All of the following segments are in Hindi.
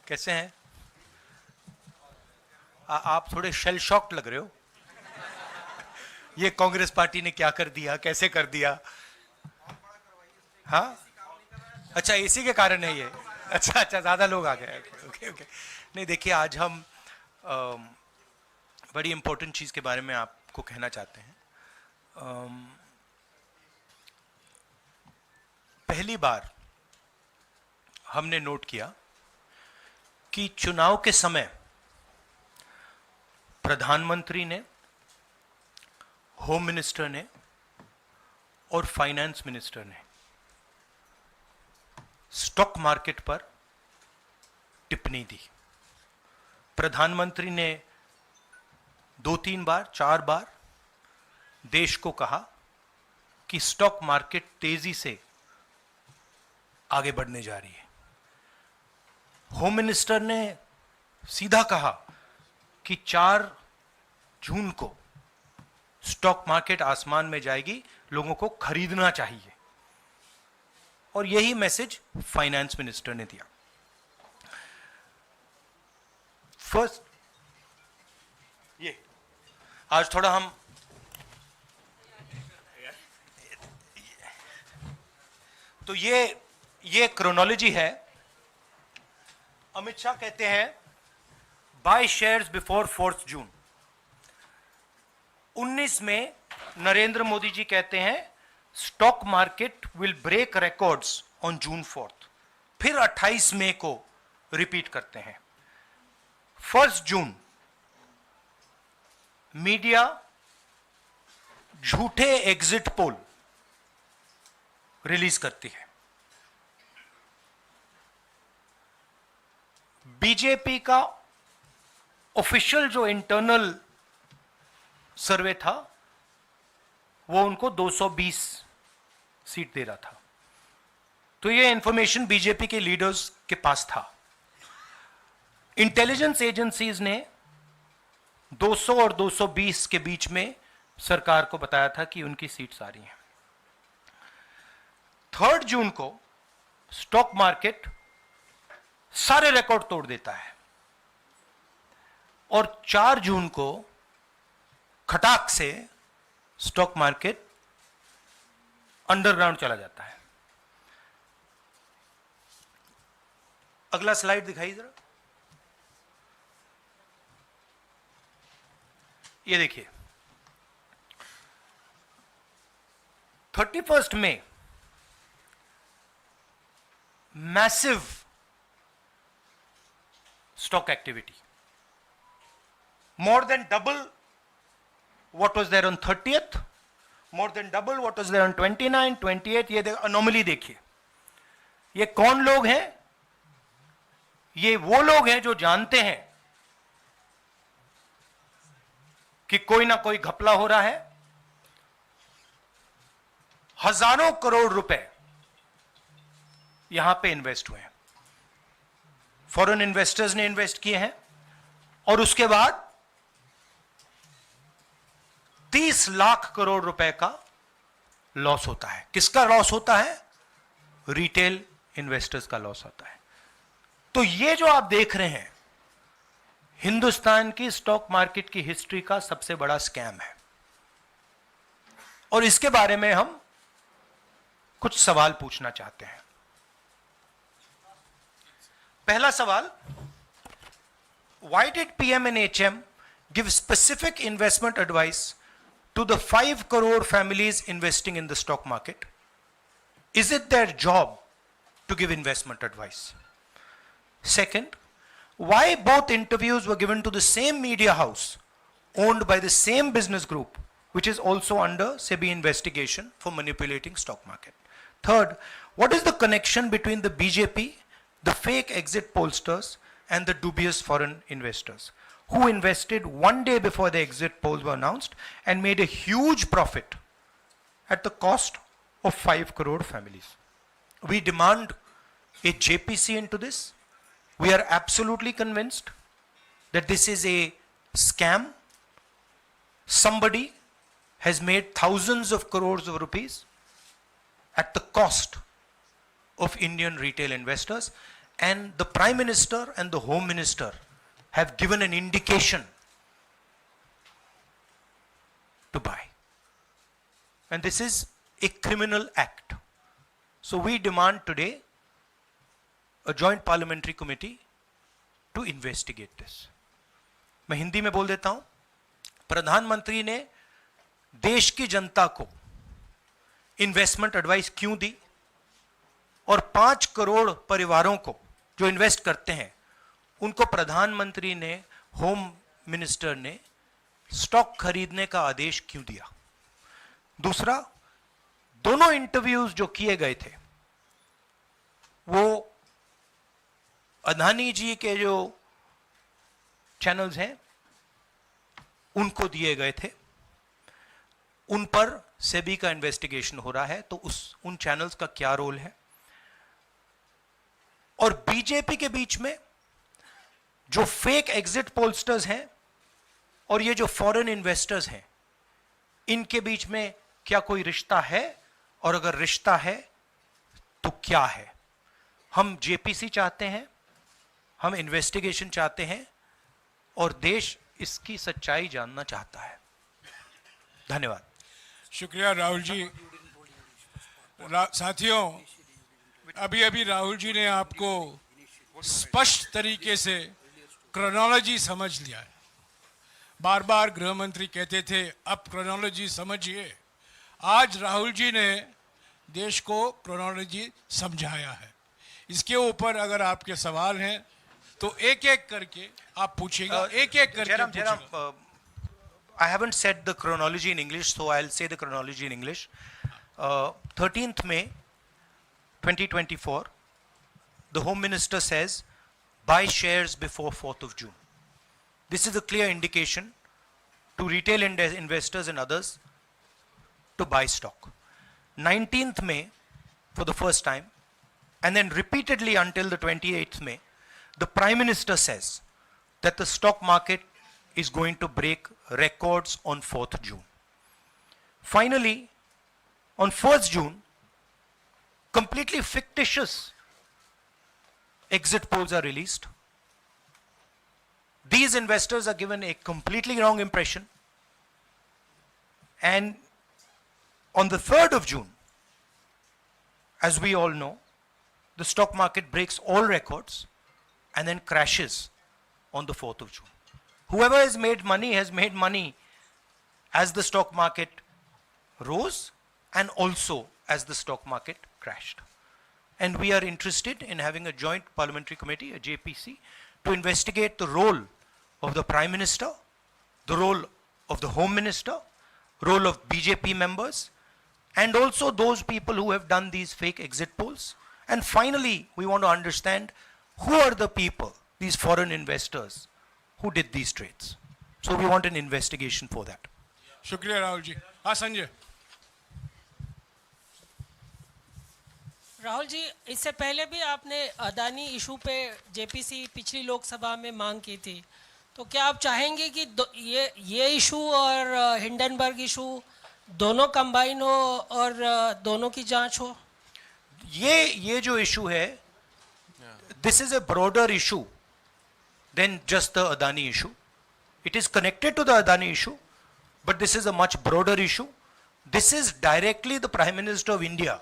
कैसे हैं? आप थोड़े शेल शॉक्ड लग रहे हो। ये कांग्रेस पार्टी ने क्या कर दिया, कैसे कर दिया? हाँ, अच्छा इसी के कारण है ये। अच्छा अच्छा, ज्यादा लोग आ गए। Okay okay. नहीं देखिए, आज हम बड़ी इंपॉर्टेंट चीज के बारे में आपको कहना चाहते हैं। पहली बार हमने नोट किया कि चुनाव के समय प्रधानमंत्री ने, होम मिनिस्टर ने और फाइनेंस मिनिस्टर ने स्टॉक मार्केट पर टिप्पणी दी। प्रधानमंत्री ने 2-3 बार, 4 बार देश को कहा कि स्टॉक मार्केट तेजी से आगे बढ़ने जा रही है। होम मिनिस्टर ने सीधा कहा कि 4 जून को स्टॉक मार्केट आसमान में जाएगी, लोगों को खरीदना चाहिए। और यही मैसेज फाइनेंस मिनिस्टर ने दिया। फर्स्ट, ये आज थोड़ा हम तो ये क्रोनोलॉजी है। अमित शाह कहते हैं बाय शेयर्स बिफोर 4 जून। 19 में नरेंद्र मोदी जी कहते हैं stock market will break records on June 4। फिर 28 मई को रिपीट करते हैं। 1 जून मीडिया झूठे एग्जिट पोल रिलीज करती है। बीजेपी का ऑफिशियल जो इंटरनल सर्वे था वो उनको 220 सीट दे रहा था। तो ये इंफॉर्मेशन बीजेपी के लीडर्स के पास था। इंटेलिजेंस एजेंसीज ने 200 और 220 के बीच में सरकार को बताया था कि उनकी सीट्स आ रही हैं। 3 जून को स्टॉक मार्केट सारे रिकॉर्ड तोड़ देता है और 4 जून को खटाक से स्टॉक मार्केट अंडरग्राउंड चला जाता है। अगला स्लाइड दिखाइए जरा। ये देखिए, 31 मई massive stock activity, more than double what was there on 30th, more than double what was there on 29, 28. ये अनोमली देखिए। ये कौन लोग हैं? ये वो लोग हैं जो जानते हैं कि कोई ना कोई घपला हो रहा है। हजारों करोड़ रुपए यहां पे इन्वेस्ट हुए हैं, फॉरेन इन्वेस्टर्स ने इन्वेस्ट किए हैं। और उसके बाद 30 लाख करोड़ रुपए का लॉस होता है। किसका लॉस होता है? रिटेल इन्वेस्टर्स का लॉस होता है। तो ये जो आप देख रहे हैं हिंदुस्तान की स्टॉक मार्केट की हिस्ट्री का सबसे बड़ा स्कैम है। और इसके बारे में हम कुछ सवाल पूछना चाहते हैं। पहला सवाल, why did PM and HM give specific investment advice to the 5 crore families investing in the stock market? Is it their job to give investment advice? Second, why both interviews were given to the same media house owned by the same business group which is also under SEBI investigation for manipulating stock market? Third, what is the connection between the BJP, the fake exit pollsters and the dubious foreign investors who invested 1 day before the exit polls were announced and made a huge profit at the cost of 5 crore families? We demand a JPC into this. We are absolutely convinced that this is a scam. Somebody has made thousands of crores of rupees at the cost of Indian retail investors, and the Prime Minister and the Home Minister have given an indication to buy. And this is a criminal act. So we demand today a joint parliamentary committee to investigate this. मैं हिंदी में बोल देता हूं, प्रधानमंत्री ने देश की जनता को इन्वेस्टमेंट एडवाइस क्यों दी और 5 करोड़ परिवारों को जो इन्वेस्ट करते हैं उनको प्रधानमंत्री ने, होम मिनिस्टर ने स्टॉक खरीदने का आदेश क्यों दिया। दूसरा, दोनों इंटरव्यूज जो किए गए थे वो अदानी जी के जो चैनल्स हैं उनको दिए गए थे, उन पर सेबी का इन्वेस्टिगेशन हो रहा है, तो उन चैनल्स का क्या रोल है। और बीजेपी के बीच में जो फेक एग्जिट पोलस्टर्स हैं और ये जो फॉरेन इन्वेस्टर्स हैं, इनके बीच में क्या कोई रिश्ता है, और अगर रिश्ता है तो क्या है। हम जेपीसी चाहते हैं, हम इन्वेस्टिगेशन चाहते हैं और देश इसकी सच्चाई जानना चाहता है। धन्यवाद। शुक्रिया राहुल जी। साथियों, अभी अभी राहुल जी ने आपको स्पष्ट तरीके से क्रोनोलॉजी समझ लिया है। बार बार गृह मंत्री कहते थे अब क्रोनोलॉजी समझिए। आज राहुल जी ने देश को क्रोनोलॉजी समझाया है। इसके ऊपर अगर आपके सवाल हैं तो एक एक करके आप पूछेगा, एक एक करके पूछेगा। I haven't said the chronology in English, so I'll say the chronology in English. 13th May 2024, the Home Minister says, buy shares before 4th of June. This is a clear indication to retail investors and others to buy stock. 19th May, for the first time, and then repeatedly until the 28th May, the Prime Minister says that the stock market is going to break records on 4th June. Finally, on 1st June, completely fictitious exit polls are released. These investors are given a completely wrong impression. And on the 3rd of June, as we all know, the stock market breaks all records and then crashes on the 4th of June. Whoever has made money as the stock market rose and also as the stock market crashed. And we are interested in having a joint parliamentary committee, a JPC, to investigate the role of the Prime Minister, the role of the Home Minister, role of BJP members, and also those people who have done these fake exit polls. And finally, we want to understand who are the people, these foreign investors, who did these trades. So we want an investigation for that. शुक्रिया राहुल जी। हाँ संजय। राहुल जी, इससे पहले भी आपने अदानी इशू पे जेपीसी पिछली लोकसभा में मांग की थी, तो क्या आप चाहेंगे कि ये इशू और हिंडनबर्ग इशू दोनों कंबाइन हो और दोनों की जांच हो? ये जो इशू है, this is a broader issue than just the Adani issue. It is connected to the Adani issue, but this is a much broader issue. This is directly the Prime Minister of India,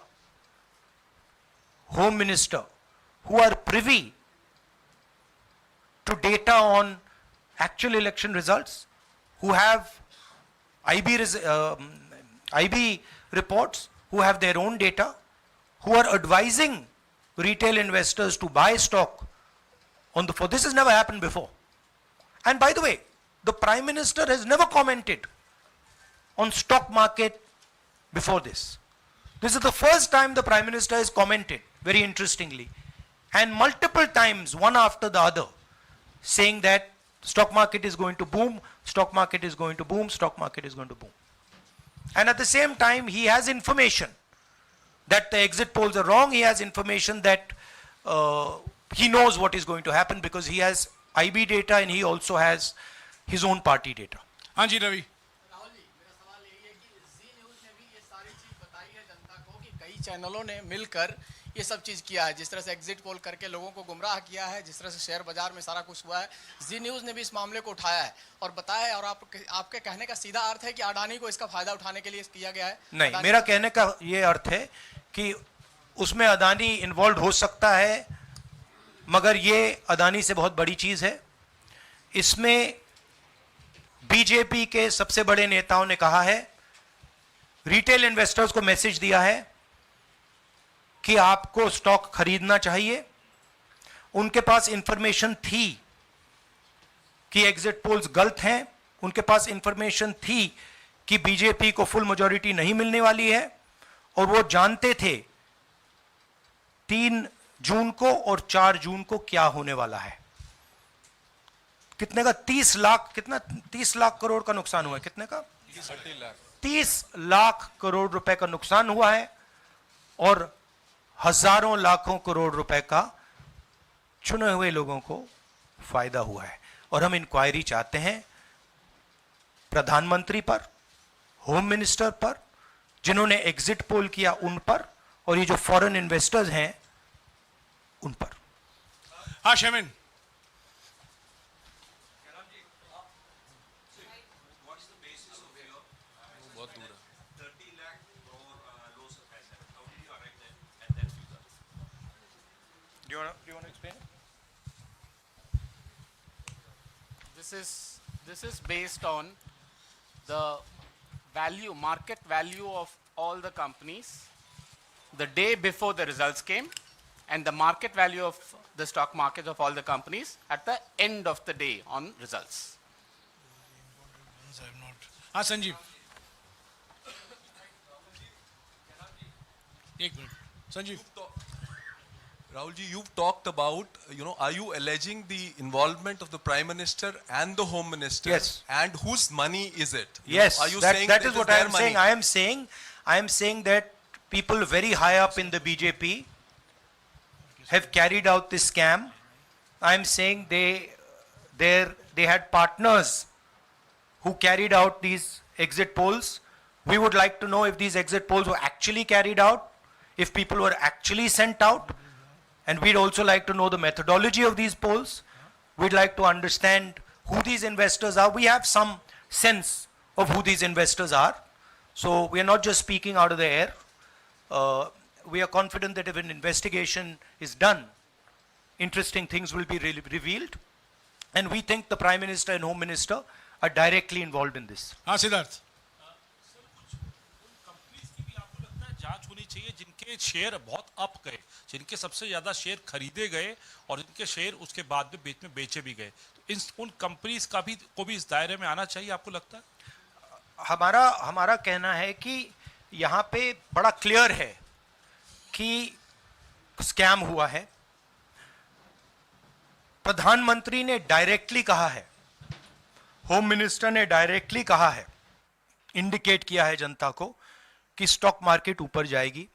Home Minister, who are privy to data on actual election results, who have IB reports, who have their own data, who are advising retail investors to buy stock on the 4th. This has never happened before. And by the way, the Prime Minister has never commented on stock market before this. This is the first time the Prime Minister has commented, very interestingly, and multiple times, one after the other, saying that stock market is going to boom, stock market is going to boom, stock market is going to boom. And at the same time, he has information that the exit polls are wrong. He has information that he knows what is going to happen because he has IB data and he also has his own party data. हाँ जी रवि। राहुल जी, मेरा सवाल यही है कि जी न्यूज़ ने भी ये सारी चीज़ बताई है जनता को कि कई चैनलों ने मिलकर ये सब चीज़ किया है, जिस तरह से एग्जिट पोल करके लोगों को गुमराह किया है, जिस तरह से शेयर बाजार में सारा कुछ हुआ है, जी न्यूज़ ने भी इस मामले को उठाया है और बताया है। और आपके कहने का सीधा अर्थ है कि अडानी को इसका फायदा उठाने के लिए किया गया है? नहीं, मेरा कहने का ये अर्थ है कि उसमें अदानी इन्वॉल्व हो सकता है, मगर ये अदानी से बहुत बड़ी चीज है। इसमें बीजेपी के सबसे बड़े नेताओं ने कहा है, रिटेल इन्वेस्टर्स को मैसेज दिया है कि आपको स्टॉक खरीदना चाहिए। उनके पास इंफॉर्मेशन थी कि एग्जिट पोल्स गलत हैं, उनके पास इंफॉर्मेशन थी कि बीजेपी को फुल मेजॉरिटी नहीं मिलने वाली है, और वो जानते थे 3 जून को और 4 जून को क्या होने वाला है। कितने का? 30 लाख, कितना 30 लाख करोड़ का नुकसान हुआ है। कितने का? 30 लाख करोड़ रुपए का नुकसान हुआ है और हजारों लाखों करोड़ रुपए का चुने हुए लोगों को फायदा हुआ है। और हम इंक्वायरी चाहते हैं प्रधानमंत्री पर, होम मिनिस्टर पर, जिन्होंने एग्जिट पोल किया उन पर, और ये जो फॉरेन इन्वेस्टर्स हैं उन पर। हाँ शेमिन, Do you want to explain it? This is based on the value, market value of all the companies the day before the results came, and the market value of the stock market of all the companies at the end of the day on results. हाँ संजीव, एक minute Sanjeev. Rahul ji, you've talked about, are you alleging the involvement of the Prime Minister and the Home Minister? Yes. And whose money is it? Yes, Are you that, saying that it is what their I am saying. money? I am saying that people very high up in the BJP have carried out this scam. I am saying they had partners who carried out these exit polls. We would like to know if these exit polls were actually carried out, if people were actually sent out. And we'd also like to know the methodology of these polls. We'd like to understand who these investors are. We have some sense of who these investors are. So we are not just speaking out of the air. We are confident that if an investigation is done, interesting things will be revealed. And we think the Prime Minister and Home Minister are directly involved in this. हाँ सिद्धार्थ, कंपनीज की भी आपको लगता है जांच होनी चाहिए जिनके शेयर बहुत अप गए, जिनके सबसे ज्यादा शेयर खरीदे गए और जिनके शेयर उसके बाद में बेचे भी गए, तो उन कंपनीज का भी को भी इस दायरे में आना चाहिए, आपको लगता है? हमारा कहना है कि यहाँ पे बड़ा क्लियर है कि स्कैम हुआ है। प्रधानमंत्री ने डायरेक्टली कहा है, होम मिनिस्टर ने डायरेक्टली कहा है, इंडिकेट किया है जनता को कि स्टॉक मार्केट ऊपर जाएगी।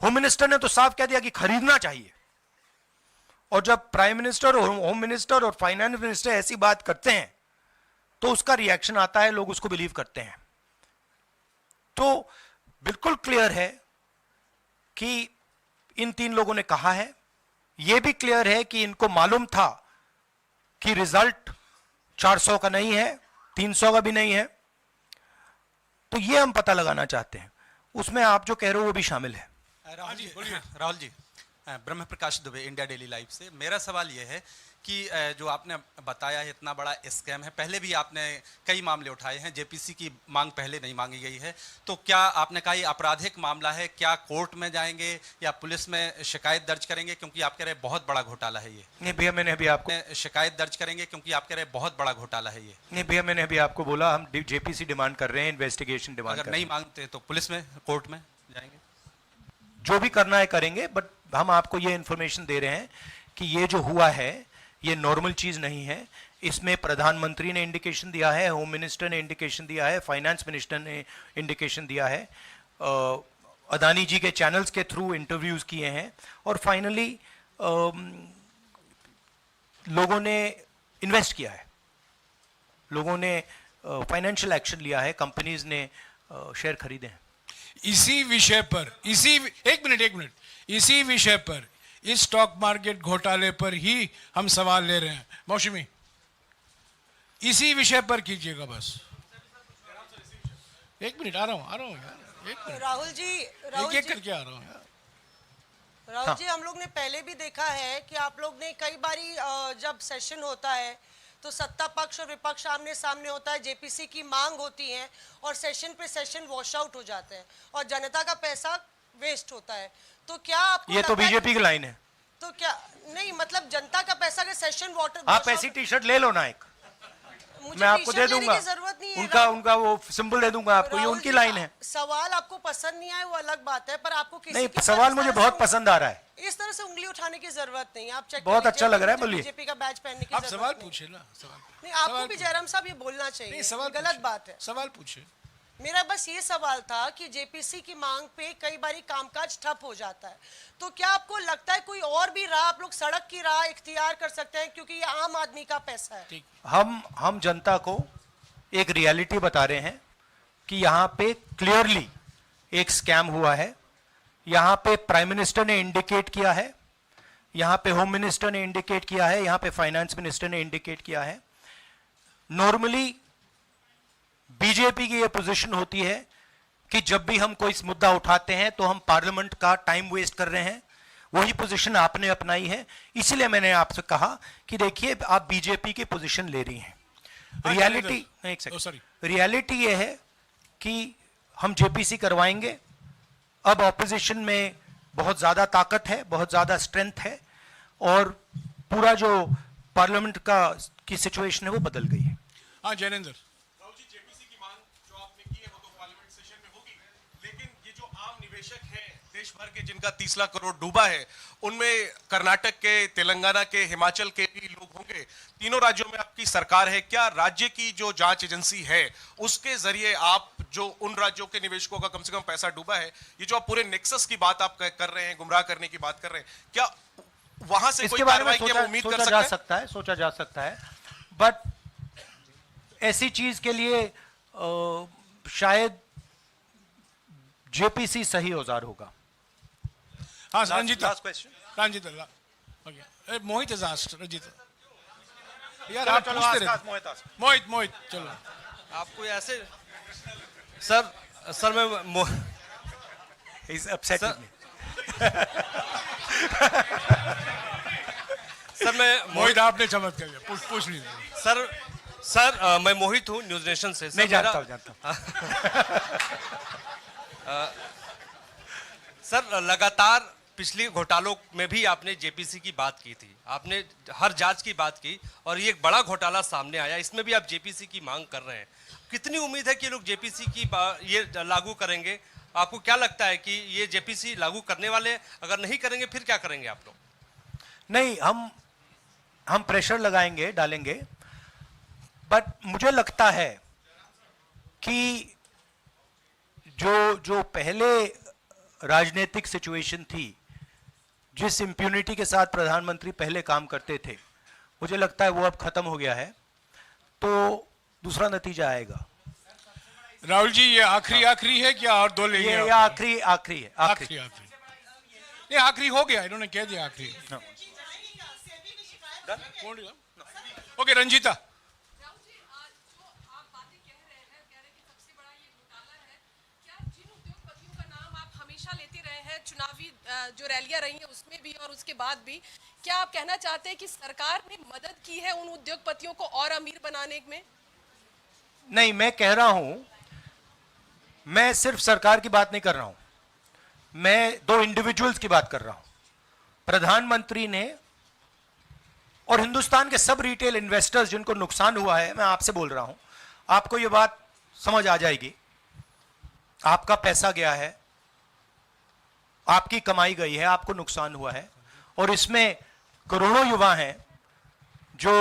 होम मिनिस्टर ने तो साफ कह दिया कि खरीदना चाहिए। और जब प्राइम मिनिस्टर और होम मिनिस्टर और फाइनेंस मिनिस्टर ऐसी बात करते हैं तो उसका रिएक्शन आता है, लोग उसको बिलीव करते हैं। तो बिल्कुल क्लियर है कि इन 3 लोगों ने कहा है। यह भी क्लियर है कि इनको मालूम था कि रिजल्ट 400 का नहीं है, 300 का भी नहीं है। तो यह हम पता लगाना चाहते हैं, उसमें आप जो कह रहे हो वो भी शामिल है। राहुल जी, ब्रह्म प्रकाश दुबे, इंडिया डेली लाइफ से। मेरा सवाल यह है कि जो आपने बताया है इतना बड़ा स्कैम है, पहले भी आपने कई मामले उठाए हैं, जेपीसी की मांग पहले नहीं मांगी गई है, तो क्या आपने कहा ये आपराधिक मामला है, क्या कोर्ट में जाएंगे या पुलिस में शिकायत दर्ज करेंगे, क्योंकि आप कह रहे बहुत बड़ा घोटाला है ये? नहीं भैया, मैंने अभी आपको शिकायत दर्ज करेंगे क्योंकि आप कह रहे बहुत बड़ा घोटाला है ये? नहीं भैया, मैंने अभी आपको बोला हम जेपीसी डिमांड कर रहे हैं, इन्वेस्टिगेशन डिमांड अगर नहीं मांगते तो पुलिस में, कोर्ट में जाएंगे? जो भी करना है करेंगे, बट हम आपको ये इंफॉर्मेशन दे रहे हैं कि ये जो हुआ है ये नॉर्मल चीज नहीं है। इसमें प्रधानमंत्री ने इंडिकेशन दिया है, होम मिनिस्टर ने इंडिकेशन दिया है, फाइनेंस मिनिस्टर ने इंडिकेशन दिया है, अदानी जी के चैनल्स के थ्रू इंटरव्यूज किए हैं, और फाइनली लोगों ने इन्वेस्ट किया है, लोगों ने फाइनेंशियल एक्शन लिया है, कंपनीज ने शेयर खरीदे हैं। इसी विषय पर एक मिनट इसी विषय पर इस स्टॉक मार्केट घोटाले पर ही हम सवाल ले रहे हैं। मौसमी, इसी विषय पर कीजिएगा बस। एक मिनट, आ रहा हूं यार, एक मिनट, राहुल जी एक करके आ रहा हूं यार। राहुल जी, हम लोग ने पहले भी देखा है कि आप लोग ने कई बारी जब सेशन होता है तो सत्ता पक्ष और विपक्ष आमने सामने होता है, जेपीसी की मांग होती है और सेशन पे सेशन वॉश आउट हो जाते हैं और जनता का पैसा वेस्ट होता है। तो क्या आपको ये तो लगता है बीजेपी की लाइन है। तो क्या नहीं, मतलब जनता का पैसा के सेशन वाटर आप ऐसी टी शर्ट ले लो ना एक, मुझे मैं आपको टी-शर्ट दे लेने दूंगा, की जरूरत नहीं है। उनका वो सिंबल दे दूंगा आपको, ये राहुल उनकी जी, लाइन है। सवाल आपको पसंद नहीं आए वो अलग बात है, पर आपको किसी नहीं, के सवाल साथ मुझे इस तरह बहुत से- पसंद आ रहा है। इस तरह से उंगली उठाने की जरूरत नहीं है। आप चेक बहुत कर अच्छा लीजिए, लग रहा है, मुझे बोलिए। बीजेपी का बैच पहनने की आप जरूरत सवाल नहीं। पूछे ना, सवाल नहीं, आपको भी जयराम साहब ये बोलना नहीं, चाहिए, सवाल गलत पूछिए, बात है। सवाल पूछे। मेरा बस ये सवाल था कि जेपीसी की मांग पे कई बारी कामकाज ठप हो जाता है, तो क्या आपको लगता है कोई और भी राह आप लोग सड़क की राह इख्तियार कर सकते हैं, क्योंकि ये आम आदमी का पैसा है। हम जनता को एक रियलिटी बता रहे हैं कि यहाँ पे क्लियरली एक स्कैम हुआ है। यहाँ पे प्राइम मिनिस्टर ने इंडिकेट किया है, यहाँ पे होम मिनिस्टर ने इंडिकेट किया है, यहाँ पे फाइनेंस मिनिस्टर ने इंडिकेट किया है। नॉर्मली बीजेपी की यह पोजीशन होती है कि जब भी हम कोई मुद्दा उठाते हैं तो हम पार्लियामेंट का टाइम वेस्ट कर रहे हैं। वही पोजीशन आपने अपनाई है, इसलिए मैंने आपसे कहा कि देखिए आप बीजेपी की पोजीशन ले रही हैं। रियलिटी एक सेकंड, रियलिटी ये है कि हम जेपीसी करवाएंगे। अब ऑपोजिशन में बहुत ज्यादा ताकत है, बहुत ज्यादा स्ट्रेंथ है और पूरा जो पार्लियामेंट की सिचुएशन है वो बदल गई है। हाँ जैनेंद्र, राहुल जी, जेपीसी की मांग जो आपने की है वो तो पार्लियामेंट सेशन में होगी, लेकिन ये जो आम निवेशक हैं देश भर के जिनका 30 लाख करोड़ डूबा है, उनमें कर्नाटक के, तेलंगाना के, हिमाचल के भी लोग होंगे। तीनों राज्यों में आपकी सरकार है, क्या राज्य की जो जांच एजेंसी है उसके जरिए आप जो उन राज्यों के निवेशकों का कम से कम पैसा डूबा है, ये जो आप पूरे नेक्सस की बात आप कर रहे हैं, गुमराह करने की बात कर रहे हैं, क्या वहां से कोई इसके बारे में कार्रवाई की हम उम्मीद कर सोचा सकते हैं? सोचा जा सकता है, बट ऐसी चीज के लिए शायद जेपीसी सही औजार होगा। हाँ Ranjita, Last question. Ranjita, okay, Mohit is asked, Ranjita यार आप पूछते रहे। मोहित चलो। आपको ऐसे सर मैं He's upset Sir- with me. Sir मैं मोहित आपने चमत्कार किया, पूछ लीजिए। सर मैं मोहित हूँ न्यूज नेशन से। सर, नहीं जानता मेरा- हूं। सर लगातार पिछली घोटालों में भी आपने जेपीसी की बात की थी, आपने हर जांच की बात की और ये एक बड़ा घोटाला सामने आया, इसमें भी आप जेपीसी की मांग कर रहे हैं। कितनी उम्मीद है कि लोग जेपीसी की ये लागू करेंगे? आपको क्या लगता है कि ये जेपीसी लागू करने वाले अगर नहीं करेंगे फिर क्या करेंगे आप लोग? नहीं, हम प्रेशर लगाएंगे, डालेंगे, बट मुझे लगता है कि जो पहले राजनीतिक सिचुएशन थी, जिस इम्प्यूनिटी के साथ प्रधानमंत्री पहले काम करते थे, मुझे लगता है वो अब खत्म हो गया है, तो दूसरा नतीजा आएगा। राहुल जी, ये आखिरी है क्या और दो लेंगे? ये आखिरी है। आखिरी नहीं, आखिरी हो गया, इन्होंने कह दिया आखिरी। ओके रंजीता, चुनावी जो रैलियां रही हैं उसमें भी और उसके बाद भी, क्या आप कहना चाहते हैं कि सरकार ने मदद की है उन उद्योगपतियों को और अमीर बनाने में? नहीं, मैं कह रहा हूं, मैं सिर्फ सरकार की बात नहीं कर रहा हूं, मैं दो इंडिविजुअल्स की बात कर रहा हूं। प्रधानमंत्री ने और हिंदुस्तान के सब रिटेल इन्वेस्टर्स जिनको नुकसान हुआ है, मैं आपसे बोल रहा हूं, आपको यह बात समझ आ जाएगी। आपका पैसा गया है, आपकी कमाई गई है, आपको नुकसान हुआ है, और इसमें करोड़ों युवा हैं जो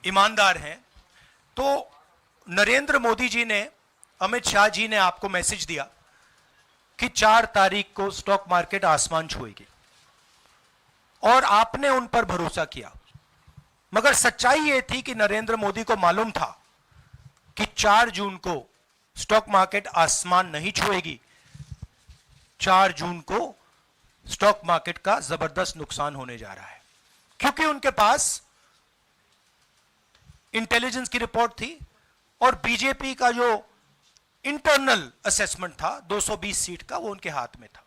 ईमानदार हैं। तो नरेंद्र मोदी जी ने, अमित शाह जी ने आपको मैसेज दिया कि 4 तारीख को स्टॉक मार्केट आसमान छुएगी, और आपने उन पर भरोसा किया। मगर सच्चाई यह थी कि नरेंद्र मोदी को मालूम था कि 4 जून को स्टॉक मार्केट आसमान नहीं छुएगी। 4 जून को स्टॉक मार्केट का जबरदस्त नुकसान होने जा रहा है, क्योंकि उनके पास इंटेलिजेंस की रिपोर्ट थी और बीजेपी का जो इंटरनल असेसमेंट था 220 सीट का, वो उनके हाथ में था।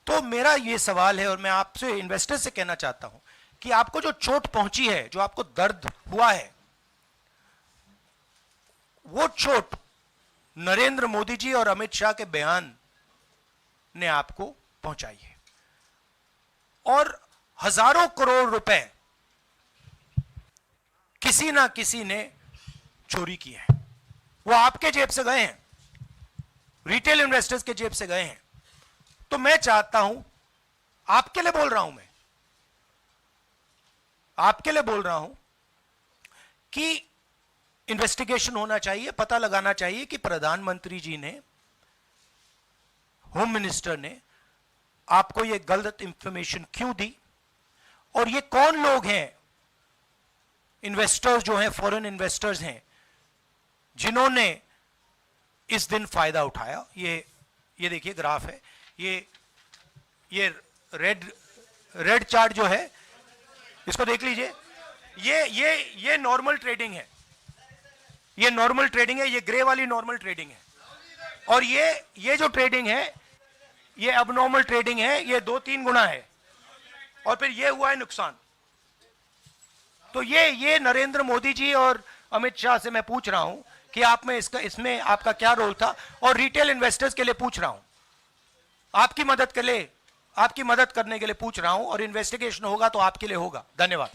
तो मेरा यह सवाल है और मैं आपसे इन्वेस्टर से कहना चाहता हूं कि आपको जो चोट पहुंची है, जो आपको दर्द हुआ है, वो चोट नरेंद्र मोदी जी और अमित शाह के बयान ने आपको पहुंचाई है। और हजारों करोड़ रुपए किसी ना किसी ने चोरी की है। वो आपके जेब से गए हैं, रिटेल इन्वेस्टर्स के जेब से गए हैं। तो मैं चाहता हूं, आपके लिए बोल रहा हूं, मैं आपके लिए बोल रहा हूं कि इन्वेस्टिगेशन होना चाहिए, पता लगाना चाहिए कि प्रधानमंत्री जी ने, होम मिनिस्टर ने आपको यह गलत इंफॉर्मेशन क्यों दी, और ये कौन लोग हैं, इन्वेस्टर्स जो हैं, फॉरेन इन्वेस्टर्स हैं, जिन्होंने इस दिन फायदा उठाया। ये देखिए ग्राफ है, ये रेड चार्ट जो है, इसको देख लीजिए। ये नॉर्मल ट्रेडिंग है, ये नॉर्मल ट्रेडिंग है, ये ग्रे वाली नॉर्मल ट्रेडिंग है, और ये जो ट्रेडिंग है ये अबनॉर्मल ट्रेडिंग है, ये 2-3 गुना है, और फिर ये हुआ है नुकसान। तो ये नरेंद्र मोदी जी और अमित शाह से मैं पूछ रहा हूं कि आप में इसमें आपका क्या रोल था, और रिटेल इन्वेस्टर्स के लिए पूछ रहा हूं, आपकी मदद करने के लिए पूछ रहा हूं, और इन्वेस्टिगेशन होगा तो आपके लिए होगा। धन्यवाद।